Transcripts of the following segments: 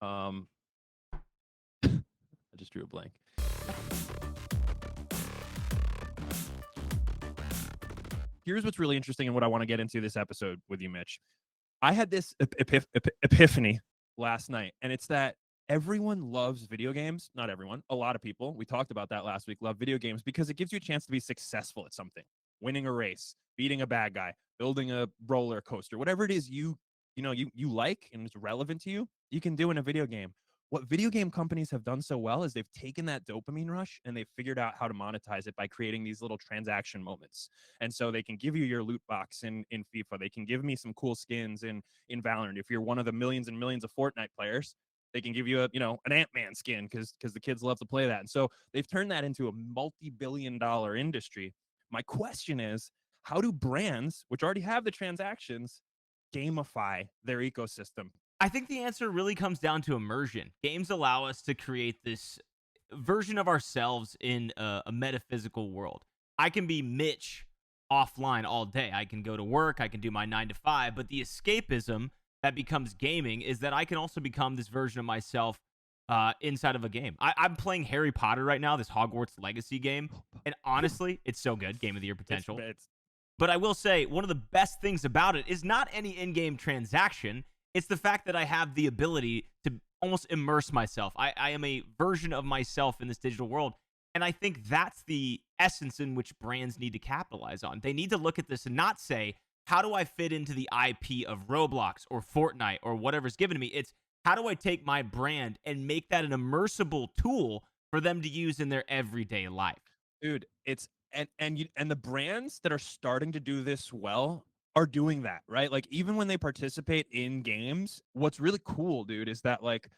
Um, I just drew a blank. Here's what's really interesting and what I want to get into this episode with you, Mitch. I had this epiphany last night, and it's that everyone loves video games. Not everyone, a lot of people. We talked about that last week. Love video games because it gives you a chance to be successful at something, winning a race, beating a bad guy, building a roller coaster, whatever it is you like and is relevant to you. You can do in a video game. What video game companies have done so well is they've taken that dopamine rush and they've figured out how to monetize it by creating these little transaction moments. And so they can give you your loot box in FIFA. They can give me some cool skins in Valorant. If you're one of the millions and millions of Fortnite players, they can give you an Ant-Man skin because the kids love to play that. And so they've turned that into a multi-billion-dollar industry. My question is, how do brands, which already have the transactions, gamify their ecosystem? I think the answer really comes down to immersion. Games allow us to create this version of ourselves in a metaphysical world. I can be Mitch offline all day. I can go to work, I can do my 9 to 5, but the escapism that becomes gaming is that I can also become this version of myself inside of a game. I'm playing Harry Potter right now, this Hogwarts Legacy game, and honestly, it's so good. Game of the Year potential. But I will say, one of the best things about it is not any in-game transaction. It's the fact that I have the ability to almost immerse myself. I am a version of myself in this digital world. And I think that's the essence in which brands need to capitalize on. They need to look at this and not say, how do I fit into the IP of Roblox or Fortnite or whatever's given to me? It's how do I take my brand and make that an immersible tool for them to use in their everyday life? Dude, it's and the brands that are starting to do this well are doing that, right? Like even when they participate in games, what's really cool, dude, is that like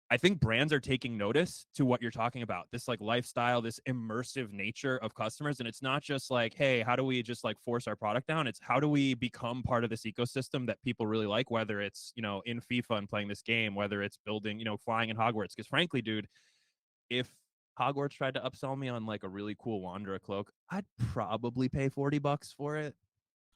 I think brands are taking notice to what you're talking about. This like lifestyle, this immersive nature of customers. And it's not just like, hey, how do we just like force our product down? It's how do we become part of this ecosystem that people really like, whether it's, in FIFA and playing this game, whether it's building, flying in Hogwarts. Because frankly, dude, if Hogwarts tried to upsell me on like a really cool Wanderer cloak, I'd probably pay $40 for it.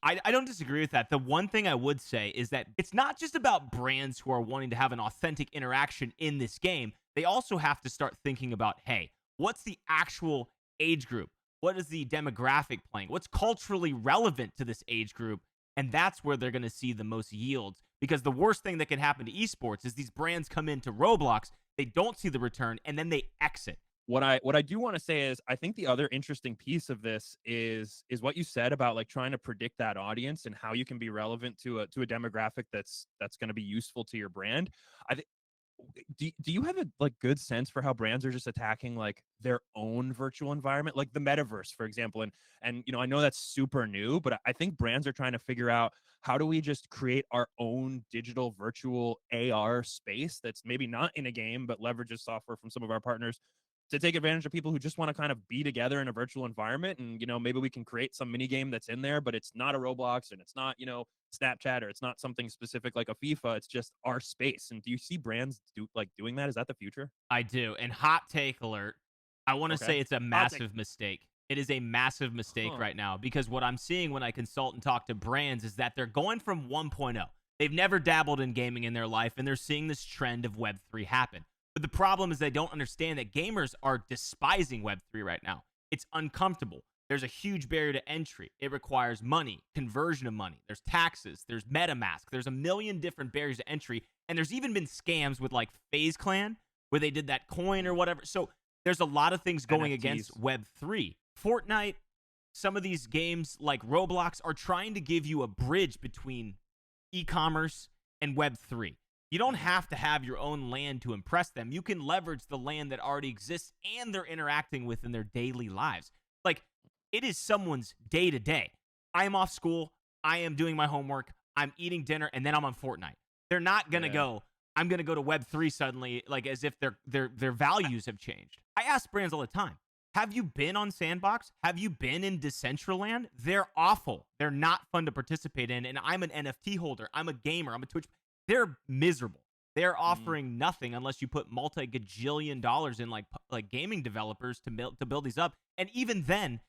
I don't disagree with that. The one thing I would say is that it's not just about brands who are wanting to have an authentic interaction in this game. They also have to start thinking about, hey, what's the actual age group? What is the demographic playing? What's culturally relevant to this age group? And that's where they're going to see the most yields. Because the worst thing that can happen to esports is these brands come into Roblox, they don't see the return, and then they exit. What I do want to say is I think the other interesting piece of this is what you said about like trying to predict that audience and how you can be relevant to a demographic that's going to be useful to your brand. I think do you have a like good sense for how brands are just attacking like their own virtual environment, like the metaverse, for example? And I know that's super new, but I think brands are trying to figure out how do we just create our own digital virtual AR space that's maybe not in a game, but leverages software from some of our partners to take advantage of people who just want to kind of be together in a virtual environment. And, maybe we can create some mini game that's in there, but it's not a Roblox and it's not, Snapchat, or it's not something specific like a FIFA. It's just our space. And do you see brands doing that? Is that the future? I do. And hot take alert, I want to Okay. say it's a massive mistake. It is a massive mistake right now because what I'm seeing when I consult and talk to brands is that they're going from 1.0. They've never dabbled in gaming in their life, and they're seeing this trend of Web3 happen. But the problem is they don't understand that gamers are despising Web3 right now. It's uncomfortable. There's a huge barrier to entry. It requires money, conversion of money. There's taxes. There's MetaMask. There's a million different barriers to entry. And there's even been scams with like FaZe Clan where they did that coin or whatever. So there's a lot of things going NFTs against Web3. Fortnite, some of these games like Roblox are trying to give you a bridge between e-commerce and Web3. You don't have to have your own land to impress them. You can leverage the land that already exists and they're interacting with in their daily lives. Like, it is someone's day-to-day. I am off school. I am doing my homework. I'm eating dinner, and then I'm on Fortnite. They're not going to go, I'm going to go to Web3 suddenly, like as if their values have changed. I ask brands all the time, have you been on Sandbox? Have you been in Decentraland? They're awful. They're not fun to participate in, and I'm an NFT holder. I'm a gamer. I'm a Twitch. They're miserable. They're offering nothing unless you put multi-gajillion dollars in like gaming developers to build these up. And even then,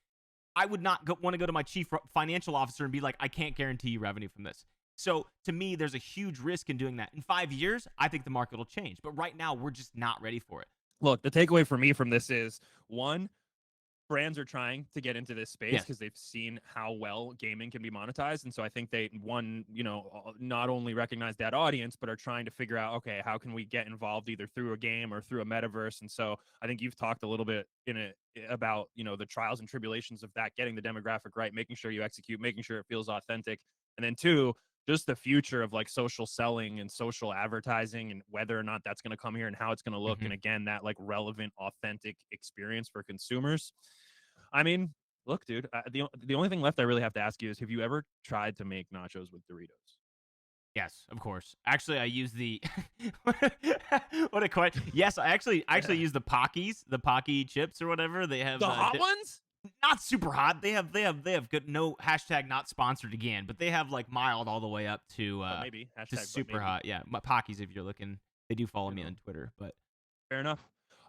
I would not want to go to my chief financial officer and be like, I can't guarantee you revenue from this. So to me, there's a huge risk in doing that. In 5 years, I think the market will change. But right now, we're just not ready for it. Look, the takeaway for me from this is one, brands are trying to get into this space Yes. because they've seen how well gaming can be monetized. And so I think they, one, not only recognize that audience, but are trying to figure out, okay, how can we get involved either through a game or through a metaverse? And so I think you've talked a little bit about, the trials and tribulations of that, getting the demographic right, making sure you execute, making sure it feels authentic. And then two, just the future of like social selling and social advertising and whether or not that's going to come here and how it's going to look. Mm-hmm. And again, that like relevant, authentic experience for consumers. I mean, look, dude, the only thing left I really have to ask you is, have you ever tried to make nachos with Doritos? Yes, of course. Actually, I use the what a question. Yes, I actually use the Pocky chips or whatever. They have The hot ones? not super hot. They have good, no hashtag not sponsored again, but they have like mild all the way up But maybe. to Hashtag but super maybe. hot. Yeah, my Pockies if you're looking. They do follow You me know, on Twitter, but fair enough.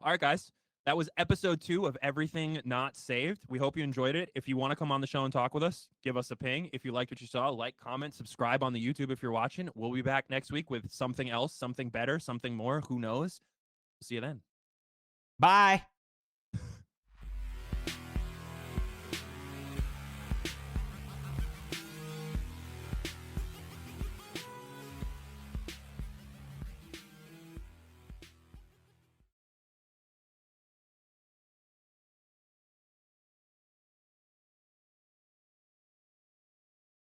All right, guys. That was episode 2 of Everything Not Saved. We hope you enjoyed it. If you want to come on the show and talk with us, give us a ping. If you liked what you saw, like, comment, subscribe on the YouTube if you're watching. We'll be back next week with something else, something better, something more. Who knows? See you then. bye.